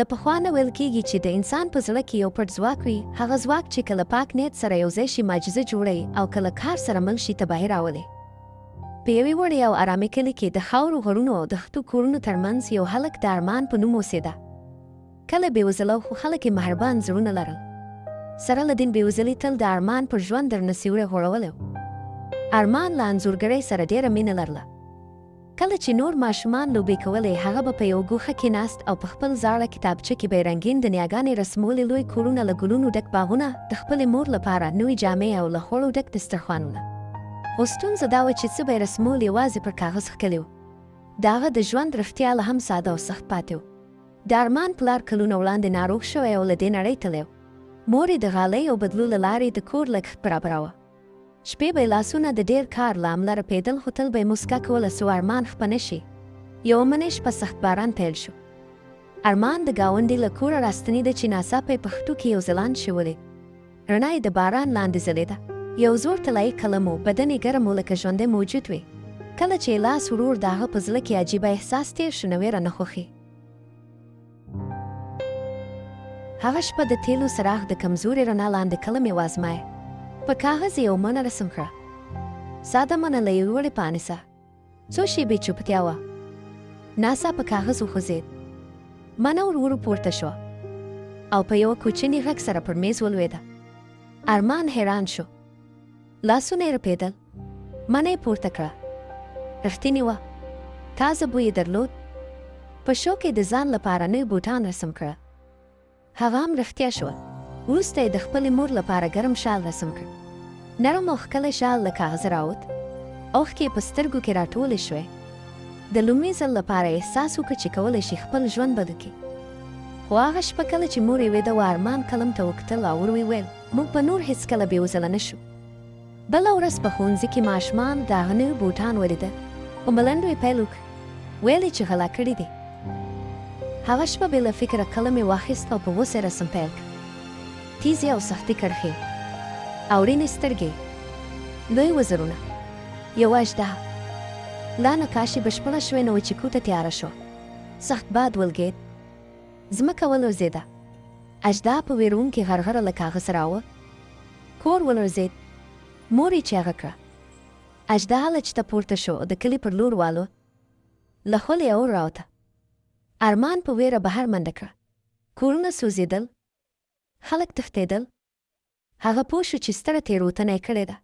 له پخوا نه ویل کېږي چې د انسان په زړه کې یو پټ ځواک وي، هغه ځواک چې کله پاک نیت سره یوځای شي معجزه جوړوي او کله کار سره مل شي تباهي راولي. په یوې وړې او ارامې کلي کې د خاورو غرونو او دښتو کورونو ترمنځ یو هلک د ارمان په نوم اوسېده. کله بېوزله خو خلک یې مهربان زړونه لرل. سره له دین بېوزلي تل د ارمان پر ژوند درنه سیوری غوړولی و. ارمان له انځورګرۍ سره ډېره مینه لرله. کله چې نور ماشومان لوبې کولې، هغه به په یو ګوښه کې ناست او په خپل زاړه کتابچه کې به یې رنګین دنیاګانې رسمولې، لوی کورونه، له ګلونو ډک باغونه، د خپلې مور لپاره نوې جامې او له خوړو ډک دسترخوانونه. خو ستونزه دا وه چې څه به یې رسمول یوازې پر کاغذ ښکلي و. د هغه د ژوند رښتیا لا هم ساده او سخت پاتې و. د ارمان پلار کلونه وړاندې ناروغ شوی او له دې نړۍ تللی و. مور یې د غالۍ او بدلو له لارې د کور لګښت برابراوه. شپې به یې لاسونه د ډېر کار له امله رپېدل، خو تل به یې موسکا کوله څو ارمان خفه نه شي. یوه منۍ شپه سخت باران پیل شو. ارمان د ګاونډي له کوره راستنېده چې ناڅاپه یې پښتو کې یو ځلانده شی ولید. رڼا یې د باران لاندې ځلېده. یو زوړ طلایي قلم و، بدن یې ګرم و لکه ژوندی موجود وي. کله چې یې لاس ورور د هغه په زړه کې عجیبه احساس تېر شو، نه ویره نه خوښي. هغه شپه د تیلو څراغ د کمزورې رڼا لاندې قلم یې وازمایه. په کاغذ یې یو منه رسم کړه. ساده منه له یوې وړې پاڼې څخه. څو شېبې چوپتیا وه. ناڅاپه کاغذ وخوځېد. منه ورو ورو پورته شوه او په یوه کوچني غږ سره پر میز ولوېده. ارمان حیران شو. لاسونه یې رپېدل. منه یې پورته کړه. رښتینې وه. تازه بوی یې درلود. په شوق یې د ځان لپاره نوي بوټان رسم کړه. هغه هم رښتیا شوه. وروسته یې د خپلې مور لپاره ګرم شال رسم کړ. نرم او ښکلی شال له کاغذه راوت. اوښکې یې په سترګو کې راټولې شوې. د لومړي ځل لپاره یې احساس وکړ چې کولی شي خپل ژوند بدل کړي. خو هغه شپه کله چې مور یې ویده وه، ارمان قلم ته وکتل او ور ویل، موږ به نور هېڅکله بېوزله نه شو. بله ورځ په ښوونځي کې ماشومان د هغه نوي بوټان ولیده. په ملنډو یې پیل وکړ. ویل یې چې غلا کړي دي. هغه شپه بې له فکره قلم یې واخیست او په غوسې رسم پیل کړ. تیزې او سختې کرښې، اورینې سترګې، لوی وزرونه، یوه اژدها. لا نقاشي بشپړه شوې نه وه چې کوټه تیاره شوه. سخت باد ولګېد. ځمکه ولړزېده. اژدها په ویرونکې غرغره له کاغذ راوه. کور ولړزېد. مور یې چیغه کړه. اژدها له چته پورته شو او د کلي پر لور والوه. له خولې یې اور راوته. ارمان په ویره بهر منډه کړه. کورونه سوځېدل. خلک تښتېدل. هغه پوه شو چې ستره تېروتنه یې کړې ده.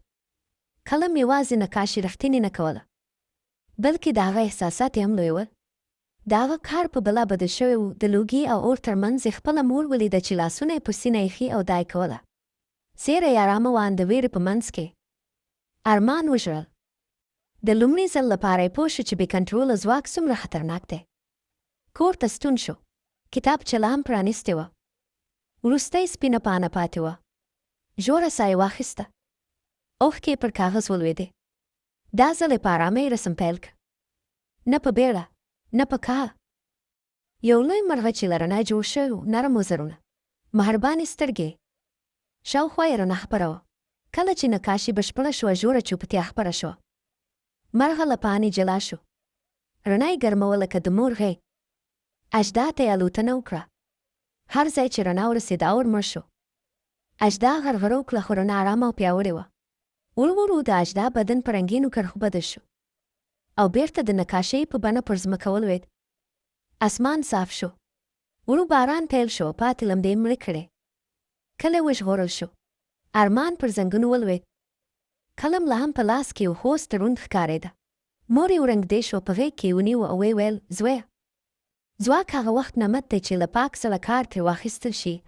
قلم یوازې نقاشي رښتینې نه کوله، بلکې د هغه احساسات یې هم لویول. د هغه کار په بلا بدل شوی و. د لوګي او اور ترمنځ یې خپله مور ولیده چې لاسونه یې پر سینه ایښي او دا یې کوله. څېره یې ارامه وه، د ویرې په منځ کې. ارمان وژړل. د لومړي ځل لپاره یې پوه شو چې بې کنټروله ځواک څومره خطرناک دی. کور ته ستون شو. کتابچه لا هم پرانیستې وه. وروستی سپینه پاڼه پاتې وه. ژوره ساه یې واخیسته. اوښکې پر کاغذ ولوېدې. دا ځل یې په ارامۍ رسم پیل کړ. نه په بیړه، نه په کاه. یو لوی مرغه چې له رڼا جوړ شوی و، نرم وزرونه، مهربانې سترګې. شاوخوا یې رڼا خپره وه. کله چې نقاشي بشپړه شوه، ژوره چوپتیا خپره شوه. مرغه له پاڼې جلا شو. رڼا یې ګرمه وه لکه د مور غېږ. اژدها ته یې الوتنه وکړه. هر ځای چې رڼا ورسېده اور مړ شو. اژدها غرغره وکړه، خو رڼا ارامه او پیاوړې وه. ورو ورو د اژدها بدن په رنګینو کرښو بدل شو او بیرته د نقاشۍ په بڼه پر ځمکه ولوېد. اسمان صاف شو. ورو باران پیل شو. پاتې لمدې مړې کړې. کلی وژغورل شو. ارمان پر زنګونو ولوېد. قلم لا هم په لاس کې و، خو اوس دروند ښکارېده. مور یې ورنږدې شوه، په غېږ کې یې ونیو او ویې ویل، زویه. ځواک هغه وخت نعمت دی چې له پاک زړه کار ترې واخیستل شي.